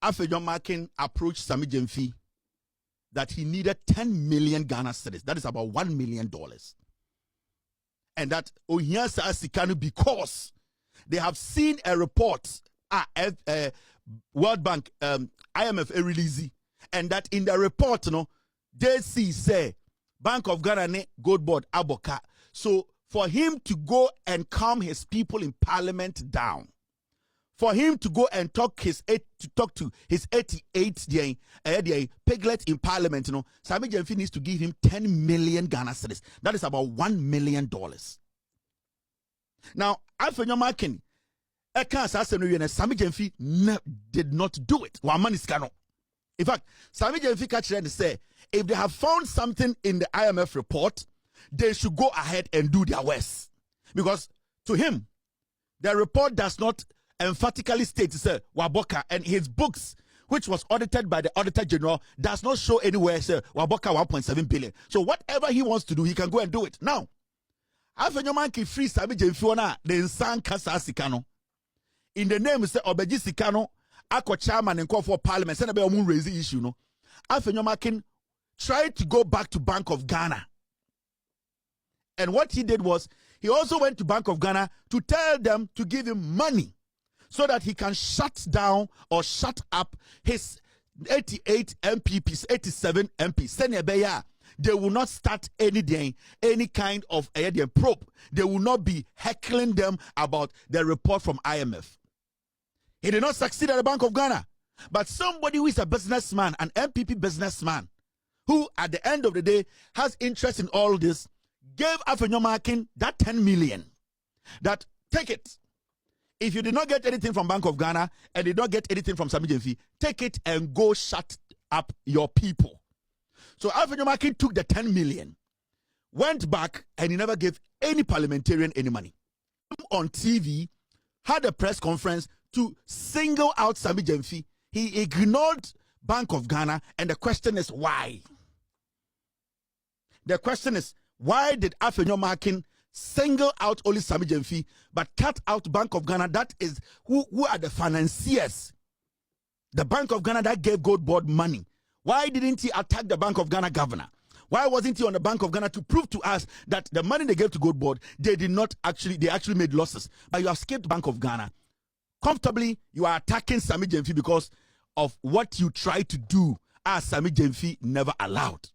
Afenyo Makin approached Sami Jemfi that he needed 10 million Ghana cedis. That is about $1 million. And that Ohiasa Sikanu, because they have seen a report, World Bank, IMF release, and that in the report, they see say Bank of Ghana ne Gold Board Aboka. So for him to go and calm his people in Parliament down, for him to go and talk to his 88 piglet in Parliament, Sami Jemfi needs to give him 10 million Ghana cedis. That is about $1 million. Now, Afenyo Makin, Sami Jemfi did not do it. In fact, Sami Jemfi catch and say, if they have found something in the IMF report, they should go ahead and do their worst. Because to him, the report does not emphatically state, sir, Waboka, and his books, which was audited by the Auditor General, does not show anywhere, sir, Waboka 1.7 billion. So whatever he wants to do, he can go and do it. Now, Afenyo Makin free Sami Jemfi the Nsan Kasa Sikano. In the name, sir, Obeji Sikano, Ako chairman and call for Parliament, send a raise the issue, no. Afenyo Makin tried to go back to Bank of Ghana. And what he did was, he also went to Bank of Ghana to tell them to give him money so that he can shut down or shut up his 88 MPPs, 87 MPs. They will not start any kind of probe. They will not be heckling them about the report from IMF. He did not succeed at the Bank of Ghana. But somebody who is a businessman, an MPP businessman, who at the end of the day has interest in all this, gave Afenyo Makin that 10 million. That, take it. If you did not get anything from Bank of Ghana and did not get anything from Sami Jemfi, take it and go shut up your people. So Afenyo Makin took the 10 million, went back, and he never gave any parliamentarian any money. On TV, had a press conference to single out Sami Jemfi. He ignored Bank of Ghana, and the question is why? The question is, why did Afenyo Makin single out only Sami Jemfi, but cut out Bank of Ghana? That is, who are the financiers? The Bank of Ghana that gave Gold Board money. Why didn't he attack the Bank of Ghana governor? Why wasn't he on the Bank of Ghana to prove to us that the money they gave to Gold Board, they actually made losses? But you have skipped Bank of Ghana. Comfortably, you are attacking Sami Jemfi because of what you tried to do, as Sami Jemfi never allowed.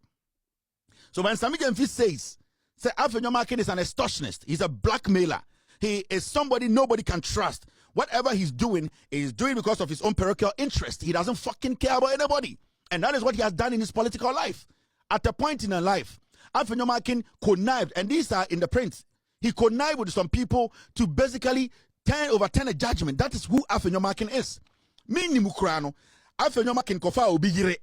So when Sami Jemfi says Afenyo Makin is an extortionist, he's a blackmailer, he is somebody nobody can trust, whatever he's doing because of his own parochial interest. He doesn't fucking care about anybody. And that is what he has done in his political life. At a point in her life, Afenyo Makin connived, and these are in the print. He connived with some people to basically overturn a judgment. That is who Afenyo Makin is. Mini mukrano, Afenyo Makin kofa obigire.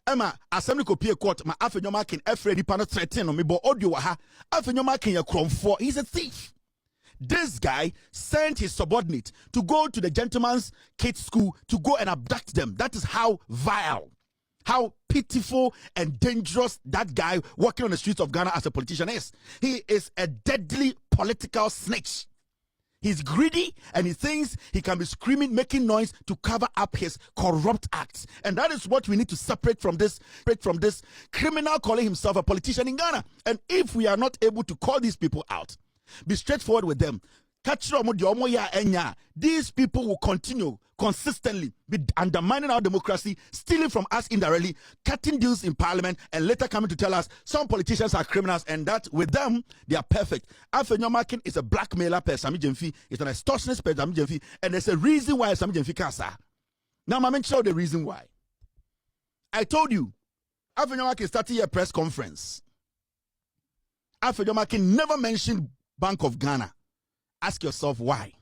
Emma, assembly kopie court, ma Afenyo Makin efredi pano threaten me bo audio ha. Afenyo Makin ya kromfo. He's a thief. This guy sent his subordinate to go to the gentleman's kids' school to go and abduct them. That is how vile, how pitiful and dangerous that guy walking on the streets of Ghana as a politician is. He is a deadly political snitch. He's greedy and he thinks he can be screaming, making noise to cover up his corrupt acts. And that is what we need to separate from this criminal calling himself a politician in Ghana. And if we are not able to call these people out, be straightforward with them, these people will continue consistently be undermining our democracy, stealing from us indirectly, cutting deals in Parliament, and later coming to tell us some politicians are criminals and that with them they are perfect. Afenyo Makin is a blackmailer per Sami Jemfi, is an extortionist per Sami Jemfi, and there's a reason why Sami Jemfi can't say. Now I'm show the reason why. I told you, Afenyo Makin started a press conference. Afenyo Makin never mentioned Bank of Ghana. Ask yourself why.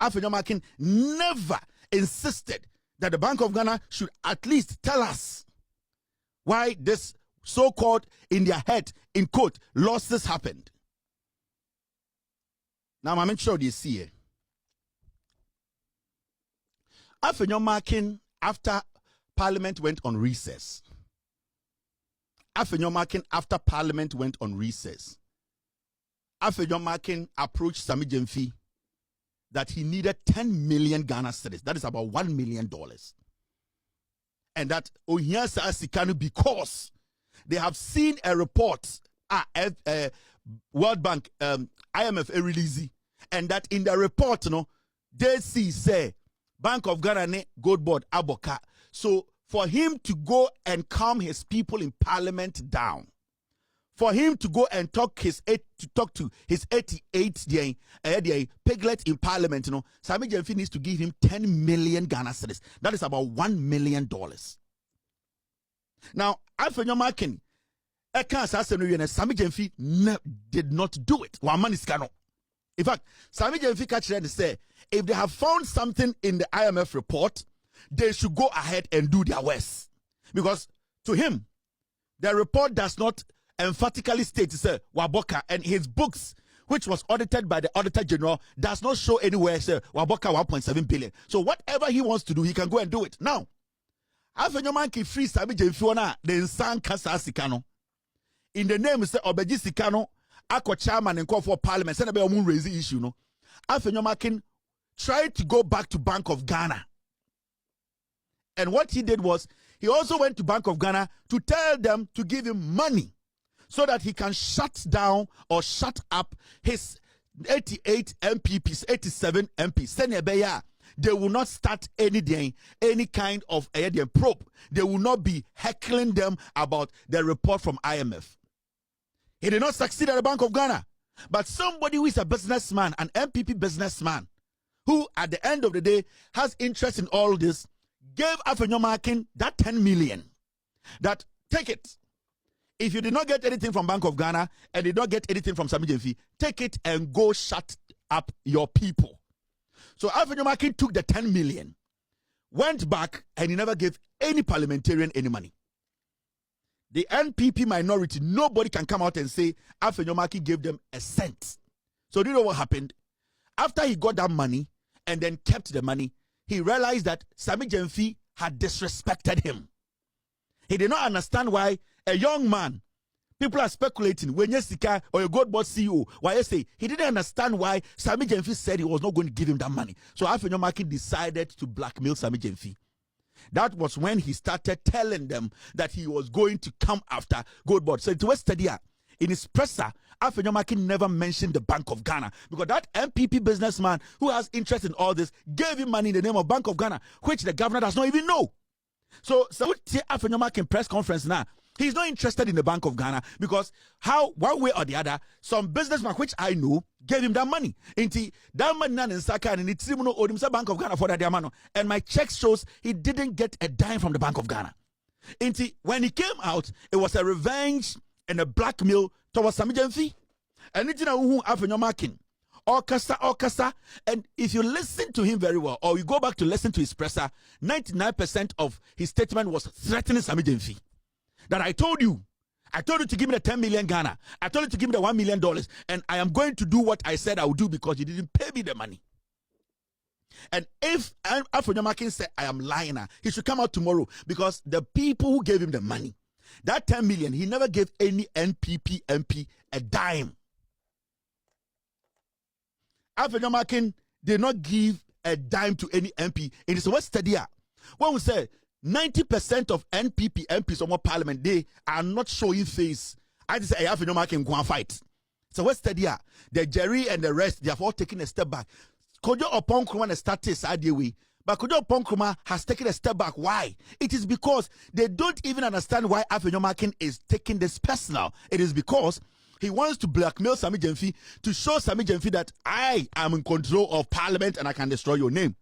Afenyo Makin never insisted that the Bank of Ghana should at least tell us why this so-called, in their head, in quote, losses happened. Now I'm sure you see it. Afenyo Makin, after Parliament went on recess. Afenyo Makin, after Parliament went on recess. Afenyo Makin approached Sami Jemfi that he needed 10 million Ghana cedis. That is about $1 million. and that ohia saa sika no because they have seen a report World Bank IMF a release, and that in the report they see say Bank of Ghana ne Gold Board aboka. So for him to go and calm his people in parliament down, for him to go and talk to his 88 piglet in parliament, Sammy Gyamfi needs to give him 10 million Ghana cedis. That is about $1 million. Now, Alfred Nyomakin, Sammy Gyamfi did not do it. In fact, Sammy Gyamfi catch and say, if they have found something in the IMF report, they should go ahead and do their worst. Because to him, the report does not emphatically state, say, Waboka, and his books, which was audited by the Auditor General, does not show anywhere, say, Waboka 1.7 billion. So whatever he wants to do, he can go and do it. Now, after your man free Sammy Gyamfi, the Nsan Kasa Sikano, in the name, say, Obeji Sikano, Ako chairman and call for parliament, send a moon raising issue, no. After your man tried to go back to Bank of Ghana. And what he did was, he also went to Bank of Ghana to tell them to give him money so that he can shut down or shut up his 88 MPPs, 87 MPs. They will not start any kind of probe. They will not be heckling them about the report from IMF. He did not succeed at the Bank of Ghana. But somebody who is a businessman, an MPP businessman, who at the end of the day has interest in all this, gave Afenyomakin that 10 million. That, take it. If you did not get anything from Bank of Ghana and did not get anything from Sammy Gyamfi, take it and go shut up your people. So Afenyomakin took the 10 million, went back, and he never gave any parliamentarian any money. The NPP minority, nobody can come out and say Afenyomakin gave them a cent. So do you know what happened? After he got that money and then kept the money, he realized that Sammy Gyamfi had disrespected him. He did not understand why a young man, people are speculating, when you're Sika or a Gold Board CEO, why you say, he didn't understand why Sammy Gyamfi said he was not going to give him that money. So Afenyomakin decided to blackmail Sammy Gyamfi. That was when he started telling them that he was going to come after Gold Board. So it was steady. In his presser, Afenyomakin never mentioned the Bank of Ghana because that MPP businessman who has interest in all this gave him money in the name of Bank of Ghana, which the governor does not even know. So Afenyomakin press conference now, he's not interested in the Bank of Ghana because one way or the other, some businessman which I know gave him that money. That money in Saka and it's Bank of Ghana for that money. And my check shows he didn't get a dime from the Bank of Ghana. When he came out, it was a revenge and a blackmail towards Sammy Gyamfi. And it's Afenyomakin. Okasa. And if you listen to him very well, or you go back to listen to his presser, 99% of his statement was threatening Sammy Gyamfi. That I told you to give me the 10 million Ghana. I told you to give me the $1 million. And I am going to do what I said I would do because you didn't pay me the money. And if Afenyomakin said I am lying, he should come out tomorrow because the people who gave him the money, that 10 million, he never gave any NPP MP a dime. Afenyomakin did not give a dime to any MP. It is what study. When we say 90% of NPP MPs on parliament, they are not showing face. I just say Afenyomakin go and fight. So what study? The Jerry and the rest, they have all taken a step back. Kojo Oponkroma started side way. But Kojo Oponkroma has taken a step back. Why? It is because they don't even understand why Afenyomakin is taking this personal. It is because he wants to blackmail Sammy Gyamfi to show Sammy Gyamfi that I am in control of parliament and I can destroy your name.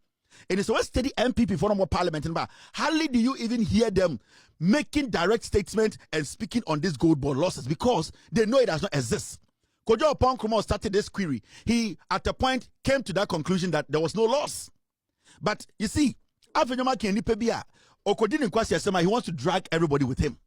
And it's a steady MPP for more parliament. But hardly do you even hear them making direct statements and speaking on this Gold Board losses because they know it does not exist. Kojo Oponkroma started this query. He, at a point, came to that conclusion that there was no loss. But you see, Afenyomakin ni pebia Okodini Kwasi Asema, he wants to drag everybody with him.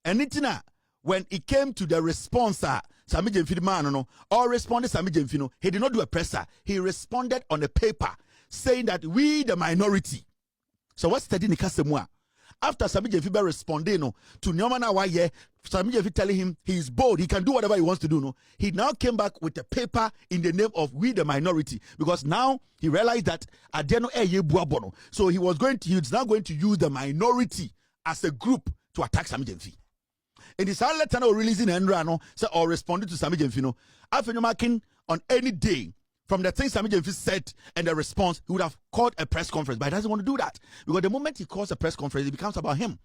And Nitina, when it came to the response, Sammy Gyamfi man or responded Sammy Gyamfi, he did not do a presser. He responded on a paper saying that we the minority. So what's studying Nikasemwa? After Sami Jemfi responding to Nyomana Waye, Sami Jemfi telling him he's bold, he can do whatever he wants to do. He now came back with a paper in the name of We the Minority, because now he realized that Adeno Eye Buabono. So he's now going to use the minority as a group to attack Sami Jemfi. And this letter now releasing Enrano or responding to Sami Jemfi. Afenyomakin on any day from the things Sami Jemfi said and the response, he would have called a press conference, but he doesn't want to do that, because the moment he calls a press conference, it becomes about him.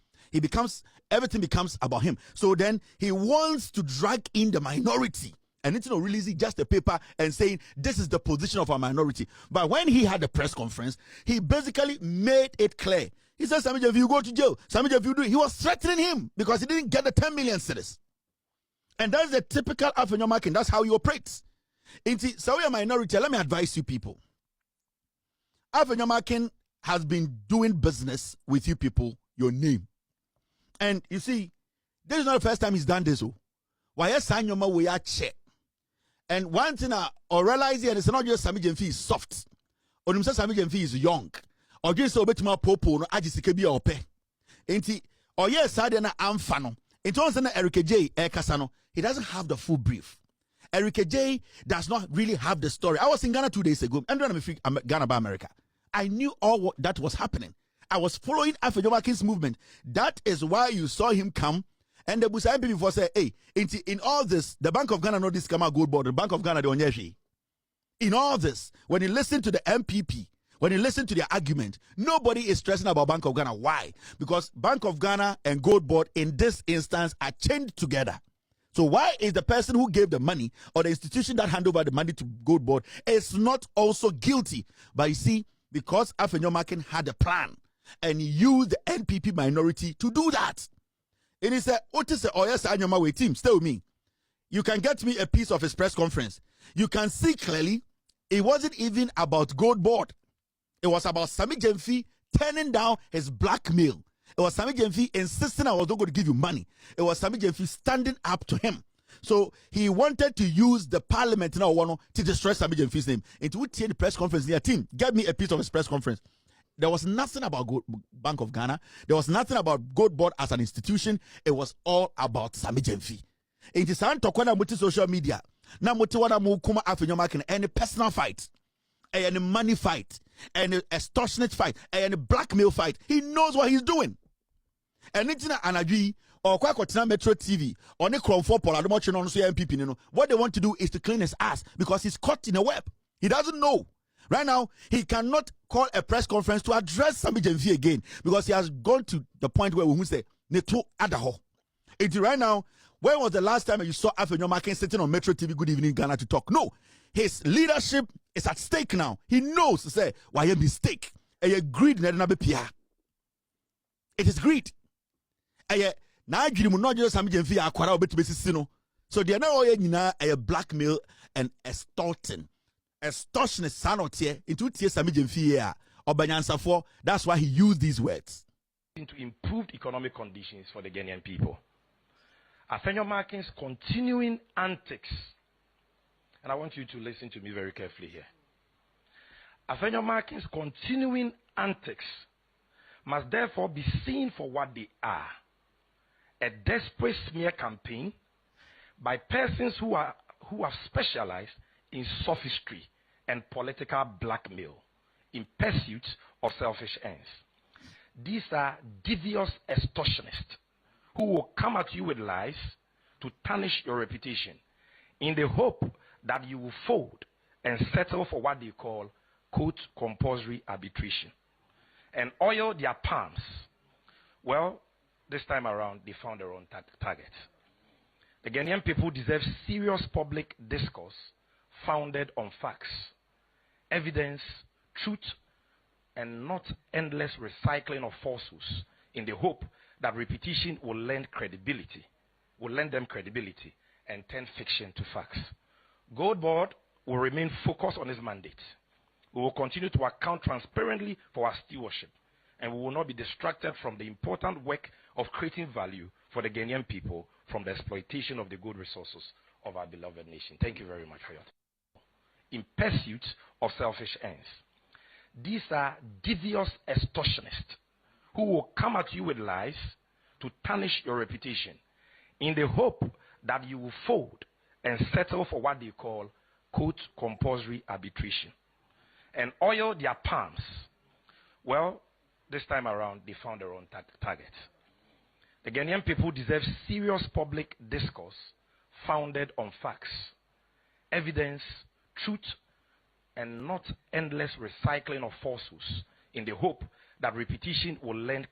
Everything becomes about him. So then he wants to drag in the minority and it's not releasing just a paper and saying this is the position of our minority. But when he had the press conference, he basically made it clear. He said, Sami Jemfi, you go to jail. Sami Jemfi, you do it. He was threatening him because he didn't get the 10 million cedis. And that's the typical Afenyomakin. That's how he operates. So we are minority. Let me advise you people. Afenyomakin has been doing business with you people, your name. And you see, this is not the first time he's done this. Why is Sanyoma we are check? And one thing I realize here is not just Sami Jemfi is soft. Or Sami Jemfi is young. Or just a bit more popo no ajisike bi ope. Enti or yes sade na amfa no. Enti on say na Eric J kasa no, he doesn't have the full brief. Eric J does not really have the story. I was in Ghana 2 days ago. And then I'm Ghana by America. I knew all what that was happening. I was following Afenyomakin's movement. That is why you saw him come. And the Busa MP before say, hey, in all this, the Bank of Ghana know this come out gold board. The Bank of Ghana the onyeshi. In all this, when you listen to the MPP, when you listen to their argument, nobody is stressing about Bank of Ghana. Why? Because Bank of Ghana and Gold Board in this instance are chained together. So why is the person who gave the money or the institution that handed over the money to Gold Board is not also guilty? But you see, because Afenyomakin had a plan and he used the NPP minority to do that. And he said, Otis, oh yes, Anyoma wait team, stay with me. You can get me a piece of his press conference. You can see clearly it wasn't even about Gold Board. It was about Sami Jemfi turning down his blackmail. It was Sami Jemfi insisting I was not going to give you money. It was Sami Jemfi standing up to him. So he wanted to use the parliament now to destroy Sami Jemfi's name. And to the press conference, their team, get me a piece of his press conference. There was nothing about Bank of Ghana. There was nothing about Gold Board as an institution. It was all about Sami Jemfi. It is an tokwana muti social media. Na muti wana mukuma Afenyomakin any personal fight, any money fight, any extortionate fight, any blackmail fight. He knows what he's doing. And it's not anagri or Kwakotina Metro TV or Nikron for Pola MPP. What they want to do is to clean his ass because he's caught in a web. He doesn't know. Right now, he cannot call a press conference to address Sami Jemfi again because he has gone to the point where we say, Neto Adaho. Right now, when was the last time you saw Afenyomakin sitting on Metro TV Good Evening Ghana to talk? No. His leadership is at stake now. He knows to say, why a mistake? A greed. It is greed. So they are now a blackmail and extorting. Extortion is sanot here into Sami Jemfi here. That's why he used these words. Into improved economic conditions for the Ghanaian people. Afenyomakin's continuing antics, and I want you to listen to me very carefully here. Afenyomakin's continuing antics must therefore be seen for what they are: a desperate smear campaign by persons who have specialized in sophistry and political blackmail in pursuit of selfish ends. These are devious extortionists who will come at you with lies to tarnish your reputation in the hope that you will fold and settle for what they call, quote, compulsory arbitration and oil their palms. Well, this time around, they found their own target. The Ghanaian people deserve serious public discourse founded on facts, evidence, truth, and not endless recycling of falsehoods in the hope that repetition will lend them credibility and turn fiction to facts. Gold Board will remain focused on its mandate. We will continue to account transparently for our stewardship, and we will not be distracted from the important work of creating value for the Ghanaian people from the exploitation of the good resources of our beloved nation. Thank you very much for your time. In pursuit of selfish ends. These are devious extortionists who will come at you with lies to tarnish your reputation in the hope that you will fold and settle for what they call, quote, compulsory arbitration and oil their palms. Well, this time around, they found their own target. The Ghanaian people deserve serious public discourse founded on facts, evidence, truth, and not endless recycling of falsehoods in the hope that repetition will lend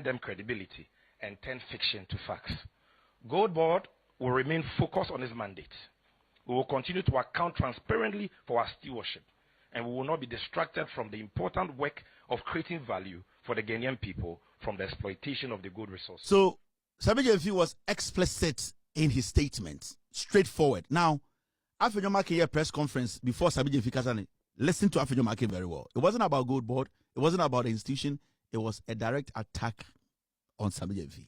them credibility and turn fiction to facts. Gold Board will remain focused on its mandate. We will continue to account transparently for our stewardship, and we will not be distracted from the important work of creating value for the Ghanaian people from the exploitation of the gold resources. So, Sami Gyamfi was explicit in his statement, straightforward. Now, Afenyo Makin press conference before Sami Gyamfi Kasane, listen to Afenyo Makin very well. It wasn't about Gold Board, it wasn't about the institution, it was a direct attack on Sami Gyamfi.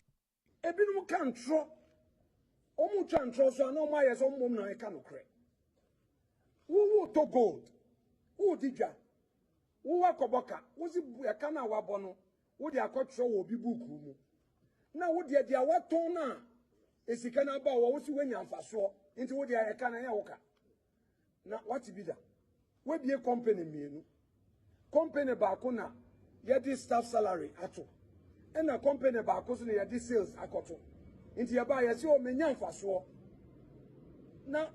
Ebinu control. Omu control so no my yes omu na e kan okre. Who to gold? Who dija? Who akoboka? Who si e kan na wabono? Who dey akotro wo bi buku mu. Na who dey dia waton na esika na ba wo si wanya mfaso. Nti who dey e kan na ya woka. Na what be da? We be a company mienu. Company ba ko na ye di staff salary ato. And a company ba ko so na ye di sales akoto. Inti yaba yesi o menya mfaso. Na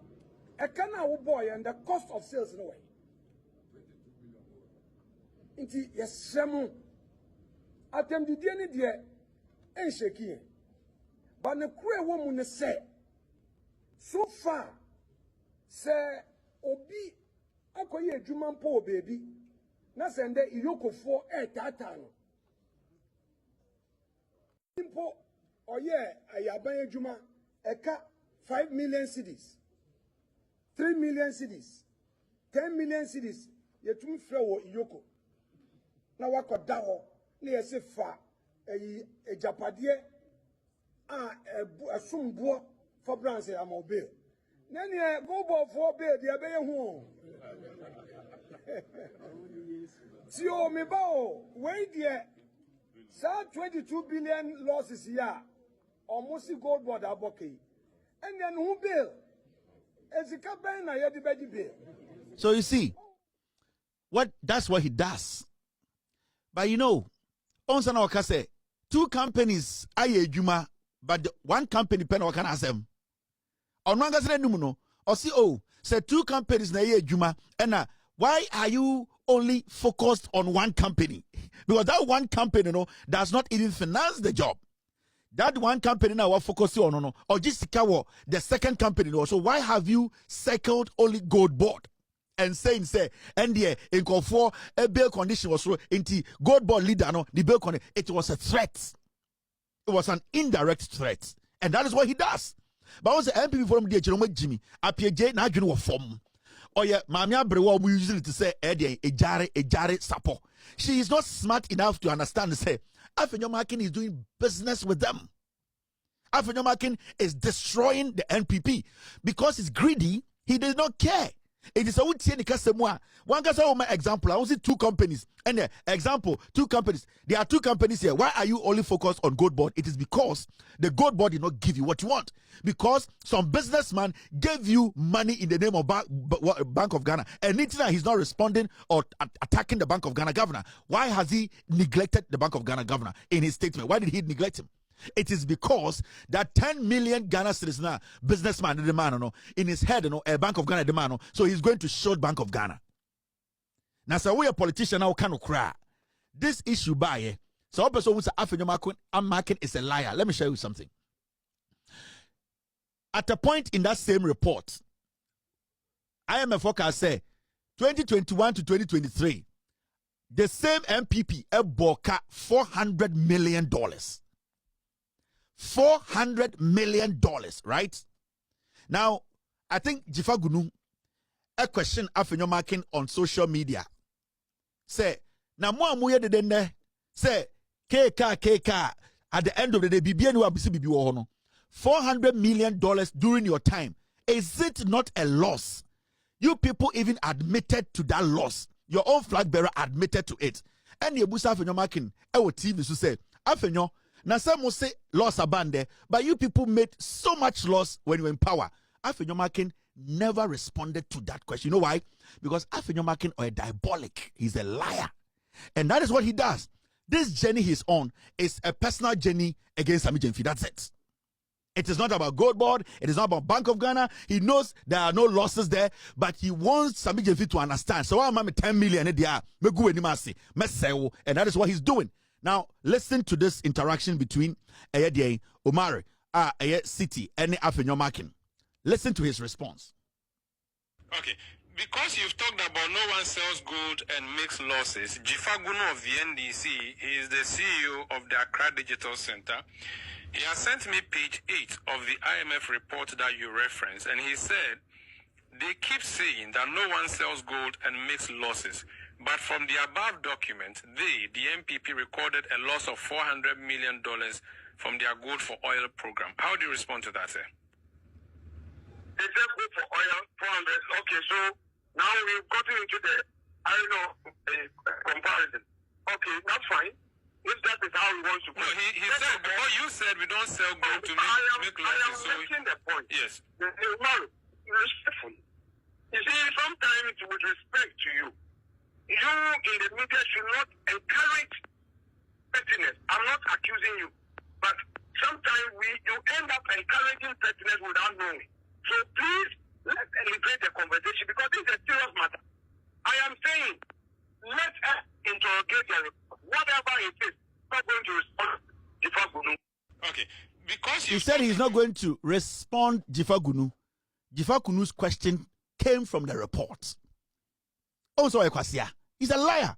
e kana wo boy and the cost of sales no way. Inti yesemu atem di die ni die en sheki. But ne kure wo mu ne say so far say obi akoye adwuma mpo baby na sende iyokofo tata no. Mpo oye ayaban adwuma eka 5 million cedis, 3 million cedis, 10 million cedis yetum frɛ wo iyoko na wakoda ho na yesi fa ejapade a asumbo for branch amobile na ne go bo for bill de abeye hu ti o me ba o we de sa 22 billion losses here almost Gold Board aboke and then who bill ezika ben na ye de beji bill. So you see, that's what he does. But you know, Onsana Waka say, two companies aye juma, but one company pen wakan asem. On one gazette numuno, or see say two companies na ye juma, and why are you only focused on one company? Because that one company, does not even finance the job. That one company now we're focusing on, or just the second company. So why have you circled only Gold Board and saying, and the in for a bail condition was so into Gold Board leader, the bail condition, it was a threat. It was an indirect threat. And that is what he does. But also MPP from the Jerome Jimmy, appear J, now you know form. Oh yeah, Mamia Brewa, we usually to say, Eddie, a jare sapo. She is not smart enough to understand to say, Afenyo Makin is doing business with them. Afenyo Makin is destroying the NPP because he's greedy. He does not care. It is a one example. I see two companies. And example, two companies. There are two companies here. Why are you only focused on Gold Board? It is because the Gold Board did not give you what you want. Because some businessman gave you money in the name of Bank of Ghana. And he's not responding or attacking the Bank of Ghana governor. Why has he neglected the Bank of Ghana governor in his statement? Why did he neglect him? It is because that 10 million Ghana citizens now, businessman the man, in his head, a Bank of Ghana the man, so he's going to show Bank of Ghana. Now, so we a politician now kind of cry. This issue by so person who say Afenyo Makin is a liar. Let me show you something. At a point in that same report, IMF forecast say 2021 to 2023, the same MPP eboka $400 million. $400 million, right? Now, I think Jifa Gunu, a question Afenyo Makin on social media. Say, na mo amuye de denne, say, KK, at the end of the day, $400 million during your time. Is it not a loss? You people even admitted to that loss. Your own flag bearer admitted to it. And the Busa Afenyomakin, TV so say, Afenyo, now some will say loss abandoned, but you people made so much loss when you were in power. Afenyomakin never responded to that question. You know why? Because Afenyomakin are diabolic. He's a liar. And that is what he does. This journey he's on is a personal journey against Sammy Jenfi. That's it. It is not about Gold Board. It is not about Bank of Ghana. He knows there are no losses there, but he wants Sammy Jenfi to understand. So I'm 10 million, and that is what he's doing. Now, listen to this interaction between Omari, City, and Afenyomakin. Listen to his response. Okay. Because you've talked about no one sells gold and makes losses, Jifagunu of the NDC is the CEO of the Accra Digital Center. He has sent me page 8 of the IMF report that you referenced, and he said they keep saying that no one sells gold and makes losses. But from the above document, they, the MPP, recorded a loss of $400 million from their gold for oil program. How do you respond to that, sir? They said gold for oil, 400. Okay, so now we've gotten into the comparison. Okay, that's fine. If that is how he wants to go. No, he said, because you said we don't sell gold to make losses. I am making the point. Yes. Respectfully. You see, sometimes with respect to you, you in the media should not encourage pettiness. I'm not accusing you. But sometimes you end up encouraging pettiness without knowing. So please, let's elevate the conversation because this is a serious matter. I am saying, let us interrogate the report. Whatever it is, not going to respond Jifagunu. Okay. Because he said he's not going to respond Jifagunu. Jifagunu's question came from the report. Also, he's a liar.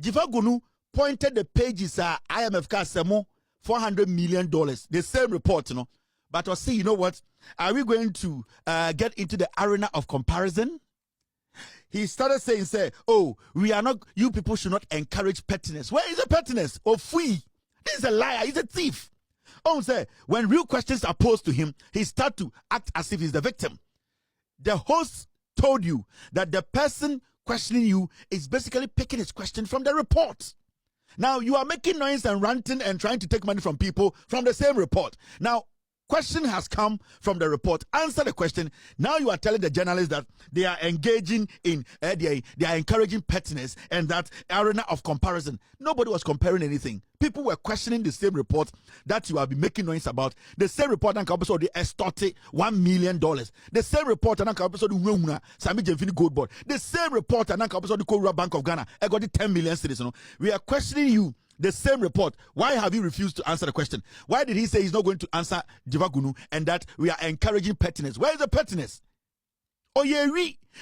Jifagunu pointed the pages IMF Kasemo $400 million. The same report, you know. But I'll say, you know what? Are we going to get into the arena of comparison? He started saying, oh, we are not, you people should not encourage pettiness. Where is the pettiness? Oh, free. This is a liar. He's a thief. Oh, say, when real questions are posed to him, he starts to act as if he's the victim. The host told you that the person questioning you is basically picking his question from the report. Now, you are making noise and ranting and trying to take money from people from the same report. Now, question has come from the report. Answer the question. Now you are telling the journalists that they are engaging in, they are encouraging pettiness and that arena of comparison. Nobody was comparing anything. People were questioning the same report that you have been making noise about. The same report and episode they extorted $1 million. The same report and episode the Sammy Jenfini Gold Board. The same report and episode the Kora Bank of Ghana. I got the 10 million citizens. We are questioning you. The same report. Why have you refused to answer the question? Why did he say he's not going to answer Jifagunu and that we are encouraging pettiness? Where is the pettiness? Oh, yeah,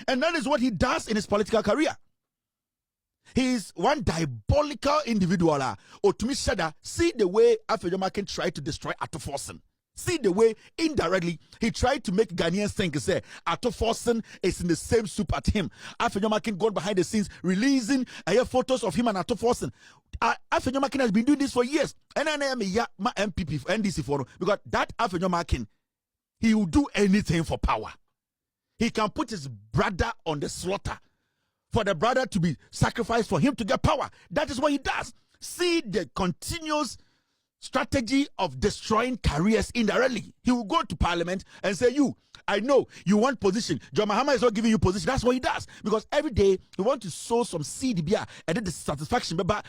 and that is what he does in his political career. He is one diabolical individual. Or to me, Shada, see the way Afenyomakin tried to destroy Atoforsen. See the way, indirectly, he tried to make Ghanaians think, say, Atoforsen is in the same soup at him. Afenyomakin got behind the scenes, releasing photos of him and Atoforsen. Afenyomakin has been doing this for years. And I am my MPP for NDC for because that Afenyomakin, he will do anything for power. He can put his brother on the slaughter for the brother to be sacrificed for him to get power. That is what he does. See the continuous strategy of destroying careers indirectly. He will go to parliament and say, I know you want position. John Mahama is not giving you position. That's what he does. Because every day he wants to sow some seed and then the satisfaction. And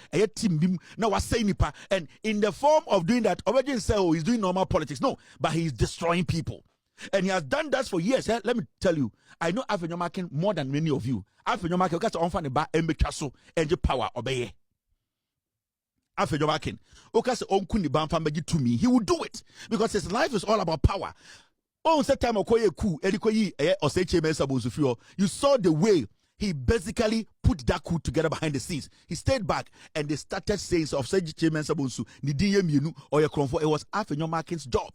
in the form of doing that, already say, he's doing normal politics. No, but he's destroying people. And he has done that for years. Let me tell you, I know Afenyomakin more than many of you. Afenyomakin got to offer ba embechaso and power obey. Afenyomakin, to me, he will do it because his life is all about power. You saw the way he basically put that coup together behind the scenes. He stayed back and they started saying of it was Afenyomakin's job.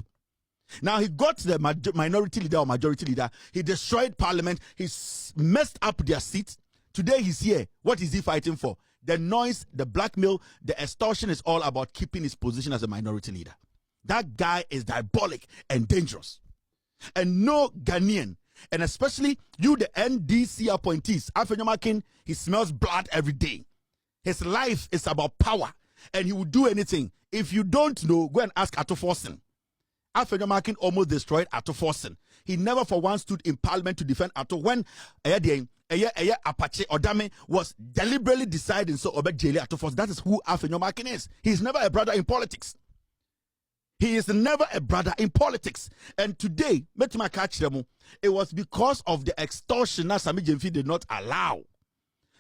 Now he got the minority leader or majority leader. He destroyed parliament. He messed up their seats. Today he's here. What is he fighting for? The noise, the blackmail, the extortion is all about keeping his position as a minority leader. That guy is diabolic and dangerous. And no Ghanaian, and especially you, the NDC appointees, Afenyomakin, he smells blood every day. His life is about power, and he will do anything. If you don't know, go and ask Ato Forsen. Afenyomakin almost destroyed Ato Forsen. He never for once stood in parliament to defend Ato when Apache Odame was deliberately deciding so Obed Jeli Ato Forsen. That is who Afenyomakin is. He's never a brother in politics. He is never a brother in politics. And today, it was because of the extortion that Sami Jemfi did not allow.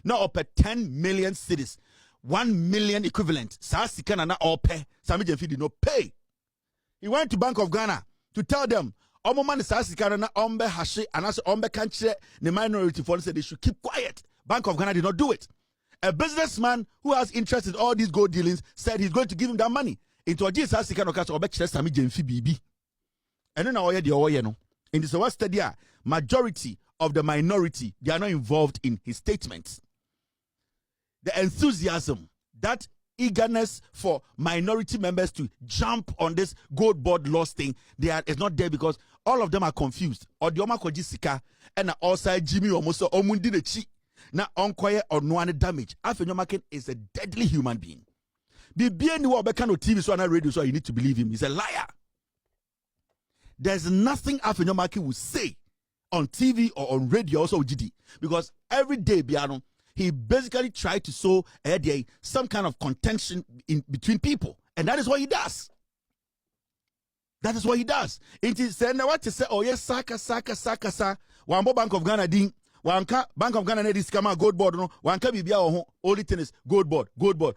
Now up at 10 million cities, 1 million equivalent. Sasikana na ope. Sami Jemfi did not pay. He went to Bank of Ghana to tell them, Omoman Sasikana na ombe hashe and as ombe kanche the minority for said they should keep quiet. Bank of Ghana did not do it. A businessman who has interest in all these gold dealings said he's going to give him that money. Into a Jesus Sasikana catch obe chile Sami Jemfi bibi. And then oye the oye no. In this was study, majority of the minority, they are not involved in his statements. The enthusiasm, that eagerness for minority members to jump on this gold board loss thing, is not there because all of them are confused. Or the Omakoji Sika and also Jimmy Omoso Omundi the Chi na onkoye or no one damage. Afenyomakin is a deadly human being. Bibi ni wa obeka no TV so na radio so you need to believe him. He's a liar. There's nothing Afenyomakin will say on TV or on radio also GD because every day Biano he basically tried to sow some kind of contention in between people. And that is what he does. That is what he does. It is saying what to say, oh yes, Saka. Wambo Bank of Ghana ding. Wanka Bank of Ghana nedis kama gold board no. Wanka bibia oho. Only thing is gold board.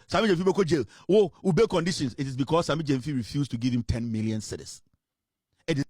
Sami Jemfi go jail. Oh, ube conditions. It is because Sami Jemfi refused to give him 10 million cedis. It is